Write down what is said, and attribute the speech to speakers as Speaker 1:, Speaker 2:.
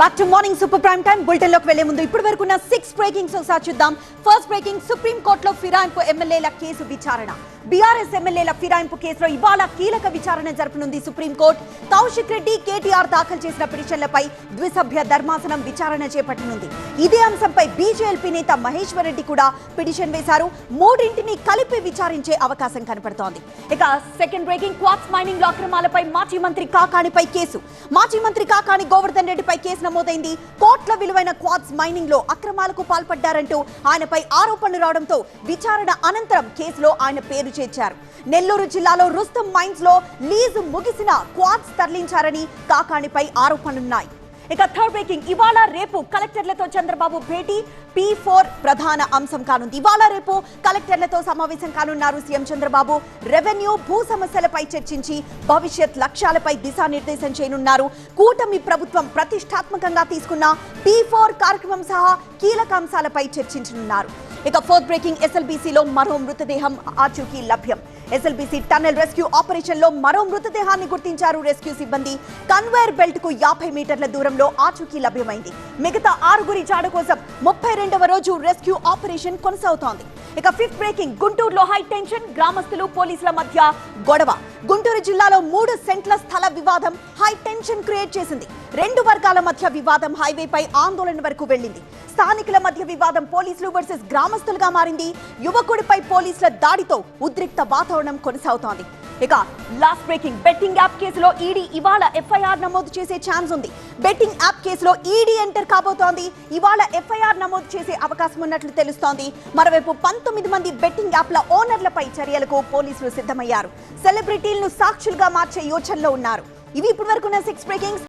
Speaker 1: Back to morning super prime time bulletin లోకి వెళ్లే ముందు ఇప్పటి వరకు ఉన్న 6 బ్రేకింగ్స్ ఒకసారి చూద్దాం. ఫస్ట్ బ్రేకింగ్, సుప్రీం కోర్టులో ఫిరాయింపు ఎమ్మెల్యేల కేసు విచారణ. బీఆర్ఎస్ ఎమ్మెల్యేల ఫిరాయింపు కేసులో ఇవాళ కీలక విచారణ జరపనుంది సుప్రీం కోర్టు. కౌశిక్ రెడ్డి, కేటీఆర్ దాఖలు చేసిన పిటిషన్లపై ద్విసభ్య ధర్మాసనం విచారణ చేపట్టనుంది. ఇదే అంశంపై బీజేఎల్పీ నేత మహేశ్వర్ రెడ్డి కూడా పిటిషన్ వేశారు. మూడింటిని కలిపి విచారించే అవకాశం కనపడుతోంది. ఇక సెకండ్ బ్రేకింగ్, క్వార్ట్జ్ మైనింగ్ లో అక్రమాలపై మాజీ మంత్రి కాకాణిపై కేసు. మాజీ మంత్రి కాకాణి గోవర్ధన్ రెడ్డిపై కేసు నమోదైంది. కోట్ల విలువైన క్వార్ట్జ్ మైనింగ్ లో అక్రమాలకు పాల్పడ్డారంటూ ఆయనపై ఆరోపణలు రావడంతో విచారణ అనంతరం కేసులో ఆయన పేరు చేర్చారు. నెల్లూరు జిల్లాలో రుస్తం మైన్స్ లో లీజు ముగిసిన క్వార్ట్జ్ తరలించారని కాకాణిపై ఆరోపణలున్నాయి. ఇక థర్డ్ బ్రేకింగ్, ఇవాళ రేపు కలెక్టర్లతో చంద్రబాబు భేటీ P4 ప్రధాన అంశం కానుంది. ఇవాళ రేపు కలెక్టర్లతో సమావేశం కానున్నారు సీఎం చంద్రబాబు. రెవెన్యూ, భూ సమస్యలపై చర్చించి భవిష్యత్ లక్ష్యాలపై దిశానిర్దేశం చేయనున్నారు. కూటమి ప్రభుత్వం ప్రతిష్టాత్మకంగా తీసుకున్న P4 కార్యక్రమం సహా కీలక అంశాలపై చర్చించనున్నారు. ఇక ఫోర్త్ బ్రేకింగ్, ఎస్ఎల్బీసీలో మరో మృతదేహం ఆచూకీ లభ్యం. ఎస్ఎల్బీసీ టన్నెల్ రెస్క్యూ ఆపరేషన్ లో మరో మృతదేహాన్ని గుర్తించారు రెస్క్యూ సిబ్బంది. కన్వేయర్ బెల్ట్ కు 50 మీటర్ల దూరంలో ఆచూకీ లభ్యమైంది. మిగతా 6 జాడ కోసం 32వ రోజు రెస్క్యూ ఆపరేషన్ కొనసాగుతోంది. ఇక ఫిఫ్త్ బ్రేకింగ్, గుంటూరులో హై టెన్షన్, గ్రామస్తులు పోలీసుల మధ్య గొడవ. గుంటూరు జిల్లాలో 3 సెంట్ల స్థల వివాదం హై టెన్షన్ క్రియేట్ చేసింది. 2 వర్గాల మధ్య వివాదం హైవేపై ఆందోళన వరకు వెళ్లింది. స్థానికుల మధ్య వివాదం పోలీసులు వర్సెస్ గ్రామస్తులుగా మారింది. యువకుడిపై పోలీసుల దాడితో ఉద్రిక్త వాతావరణం కొనసాగుతోంది. ఇక లాస్ట్ బ్రేకింగ్, బెట్టింగ్ యాప్ కేసులో ఈడీ ఇవాళ ఎఫ్ఐఆర్ నమోదు చేసే ఛాన్స్ ఉంది. బెట్టింగ్ యాప్ కేసులో ఈడీ ఎంటర్ కాబోతోంది. ఇవాళ ఎఫ్ఐఆర్ నమోదు చేసే అవకాశం ఉన్నట్లు తెలుస్తోంది. మరోవైపు 19 మంది బెట్టింగ్ యాప్ల ఓనర్లపై చర్యలకు పోలీసులు సిద్ధమయ్యారు. సెలబ్రిటీలను సాక్షులుగా మార్చే యోచనలో ఉన్నారు. ఇవి ఇప్పటి వరకు 6 బ్రేకింగ్స్.